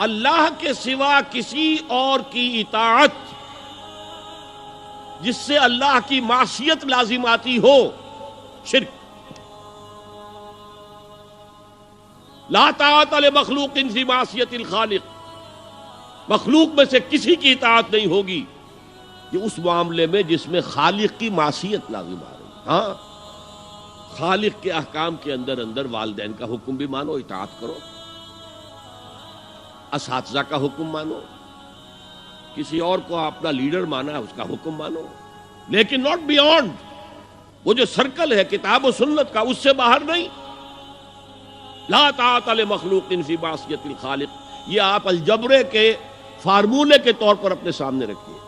اللہ کے سوا کسی اور کی اطاعت جس سے اللہ کی معصیت لازم آتی ہو، شرک۔ لا طاعت لمخلوق فی معصیت الخالق، مخلوق میں سے کسی کی اطاعت نہیں ہوگی یہ اس معاملے میں جس میں خالق کی معصیت لازم آ رہی۔ ہاں، خالق کے احکام کے اندر والدین کا حکم بھی مانو، اطاعت کرو، اساتذہ کا حکم مانو، کسی اور کو اپنا لیڈر مانا ہے اس کا حکم مانو، لیکن ناٹ بیونڈ، وہ جو سرکل ہے کتاب و سنت کا اس سے باہر نہیں۔ لا طاعت لمخلوق فی معصیت الخالق، یہ آپ الجبرے کے فارمولے کے طور پر اپنے سامنے رکھیے۔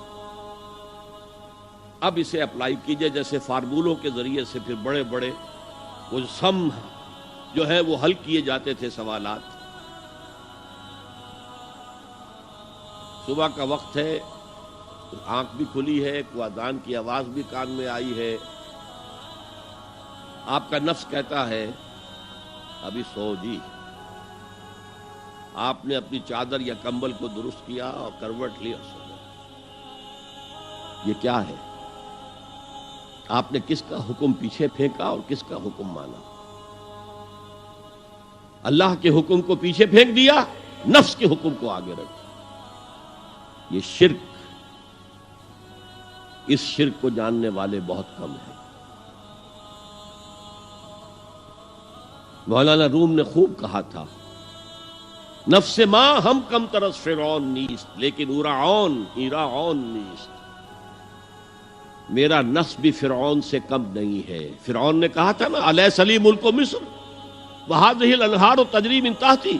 اب اسے اپلائی کیجئے، جیسے فارمولوں کے ذریعے سے پھر بڑے بڑے وہ سم جو ہے وہ حل کیے جاتے تھے سوالات۔ صبح کا وقت ہے، آنکھ بھی کھلی ہے، کوئی اذان کی آواز بھی کان میں آئی ہے، آپ کا نفس کہتا ہے ابھی سو جی۔ آپ نے اپنی چادر یا کمبل کو درست کیا اور کروٹ لی اور سو گئے۔ یہ کیا ہے؟ آپ نے کس کا حکم پیچھے پھینکا اور کس کا حکم مانا؟ اللہ کے حکم کو پیچھے پھینک دیا، نفس کے حکم کو آگے رکھا۔ یہ شرک، اس شرک کو جاننے والے بہت کم ہیں۔ مولانا روم نے خوب کہا تھا، نفس ما ہم کم ترس فرعون نیست لیکن ایراعون نیست۔ میرا نفس بھی فرعون سے کم نہیں ہے۔ فرعون نے کہا تھا نا الیس لی ملک مصر وہذہ الانہار تجری من تحتی،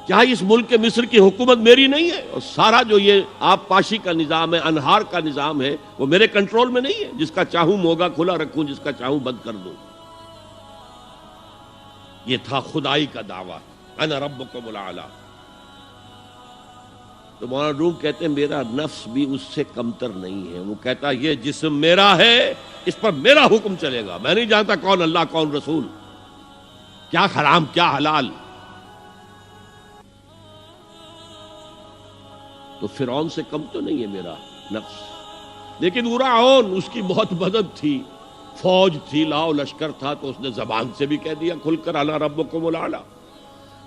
کیا اس ملک مصر کی حکومت میری نہیں ہے؟ اور سارا جو یہ آب پاشی کا نظام ہے، انہار کا نظام ہے، وہ میرے کنٹرول میں نہیں ہے؟ جس کا چاہوں موگا کھلا رکھوں، جس کا چاہوں بند کر دوں۔ یہ تھا خدائی کا دعویٰ، انا ربکم الاعلی۔ تو مولانا روم کہتے ہیں میرا نفس بھی اس سے کمتر نہیں ہے۔ وہ کہتا یہ جسم میرا ہے، اس پر میرا حکم چلے گا، میں نہیں جانتا کون اللہ کون رسول، کیا حرام کیا حلال۔ تو فرعون سے کم تو نہیں ہے میرا نفس، لیکن ایراعون اس کی بہت مدد تھی، فوج تھی، لاؤ لشکر تھا، تو اس نے زبان سے بھی کہہ دیا کھل کر انا ربکم الاعلی۔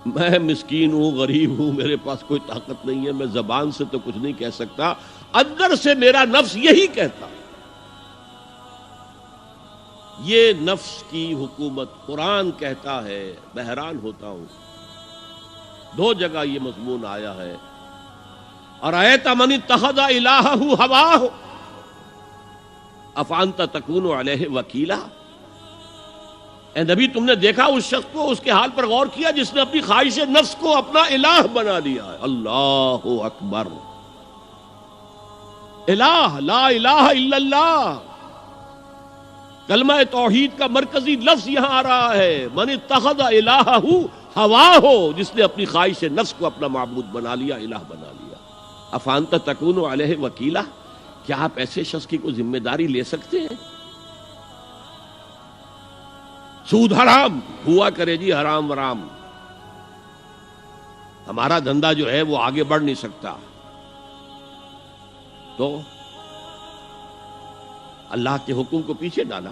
میں مسکین ہوں، غریب ہوں، میرے پاس کوئی طاقت نہیں ہے، میں زبان سے تو کچھ نہیں کہہ سکتا، اندر سے میرا نفس یہی کہتا۔ یہ نفس کی حکومت قرآن کہتا ہے، میں حیران ہوتا ہوں، دو جگہ یہ مضمون آیا ہے، ارأیت من اتخذ الہہ ہواہ افانت تکون علیہ وکیلا۔ اے نبی تم نے دیکھا اس شخص کو، اس کے حال پر غور کیا جس نے اپنی خواہش نفس کو اپنا الہ بنا لیا ہے۔ اللہ اکبر، الہ، لا الہ الا اللہ، کلمہ توحید کا مرکزی لفظ یہاں آ رہا ہے، من اتخذ الہہ ہواہ، جس نے اپنی خواہش نفس کو اپنا معبود بنا لیا، الہ بنا لیا۔ افانت تکون علیہ وکیلا، کیا آپ ایسے شخص کی کوئی ذمہ داری لے سکتے ہیں؟ سود حرام ہوا کرے جی، حرام ورام، ہمارا دھندا جو ہے وہ آگے بڑھ نہیں سکتا۔ تو اللہ کے حکم کو پیچھے ڈالا،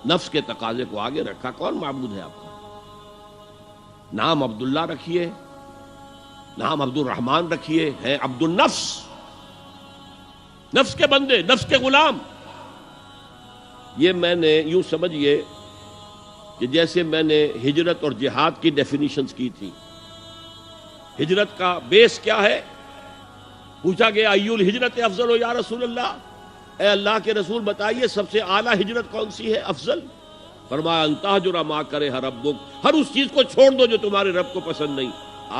نفس کے تقاضے کو آگے رکھا۔ کون معبود ہے آپ کا؟ نام عبداللہ رکھیے، نام عبد الرحمن رکھیے، ہے عبد النفس، نفس کے بندے، نفس کے غلام۔ یہ میں نے یوں سمجھئے کہ جیسے میں نے ہجرت اور جہاد کی ڈیفینیشنز کی تھی۔ ہجرت کا بیس کیا ہے؟ پوچھا گیا ایو الہجرت افضل یا رسول اللہ، اے اللہ کے رسول بتائیے سب سے اعلیٰ ہجرت کون سی ہے، افضل؟ فرمایا ان تہجر ما کرہ ربک، ہر اس چیز کو چھوڑ دو جو تمہارے رب کو پسند نہیں۔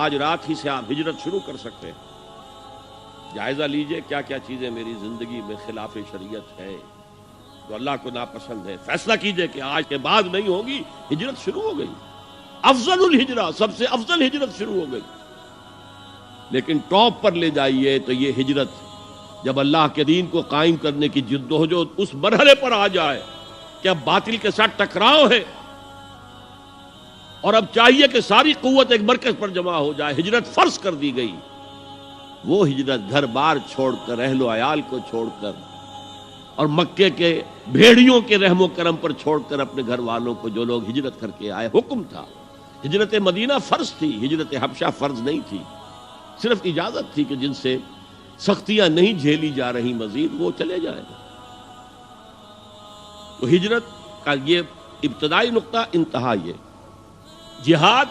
آج رات ہی سے آپ ہجرت شروع کر سکتے ہیں۔ جائزہ لیجئے کیا کیا چیزیں میری زندگی میں خلاف شریعت ہے، تو اللہ کو ناپسند ہے، فیصلہ کیجئے کہ آج کے بعد نہیں ہوگی۔ ہجرت شروع ہو گئی، افضل الہجرہ، سب سے افضل ہجرت شروع ہو گئی۔ لیکن ٹاپ پر لے جائیے تو یہ ہجرت جب اللہ کے دین کو قائم کرنے کی جدوجہد اس مرحلے پر آ جائے کہ اب باطل کے ساتھ ٹکراؤ ہے اور اب چاہیے کہ ساری قوت ایک مرکز پر جمع ہو جائے، ہجرت فرض کر دی گئی، وہ ہجرت گھر بار چھوڑ کر، اہل و عیال کو چھوڑ کر، اور مکے کے بھیڑیوں کے رحم و کرم پر چھوڑ کر اپنے گھر والوں کو جو لوگ ہجرت کر کے آئے، حکم تھا۔ ہجرت مدینہ فرض تھی، ہجرت حبشہ فرض نہیں تھی، صرف اجازت تھی کہ جن سے سختیاں نہیں جھیلی جا رہی مزید وہ چلے جائیں۔ تو ہجرت کا یہ ابتدائی نقطہ، انتہا یہ جہاد،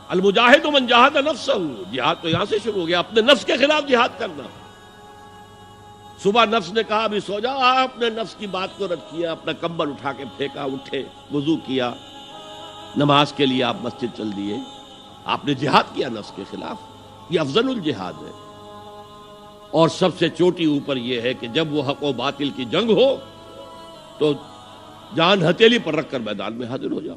المجاہد من جاہد نفسہ، جہاد تو یہاں سے شروع ہو گیا، اپنے نفس کے خلاف جہاد کرنا۔ صبح نفس نے کہا ابھی سو جاؤ، آپ نے نفس کی بات کو رد کیا، اپنا کمبل اٹھا کے پھینکا، اٹھے، وضو کیا، نماز کے لیے آپ مسجد چل دیے، آپ نے جہاد کیا نفس کے خلاف۔ یہ افضل الجہاد ہے، اور سب سے چوٹی اوپر یہ ہے کہ جب وہ حق و باطل کی جنگ ہو تو جان ہتھیلی پر رکھ کر میدان میں حاضر ہو جاؤ۔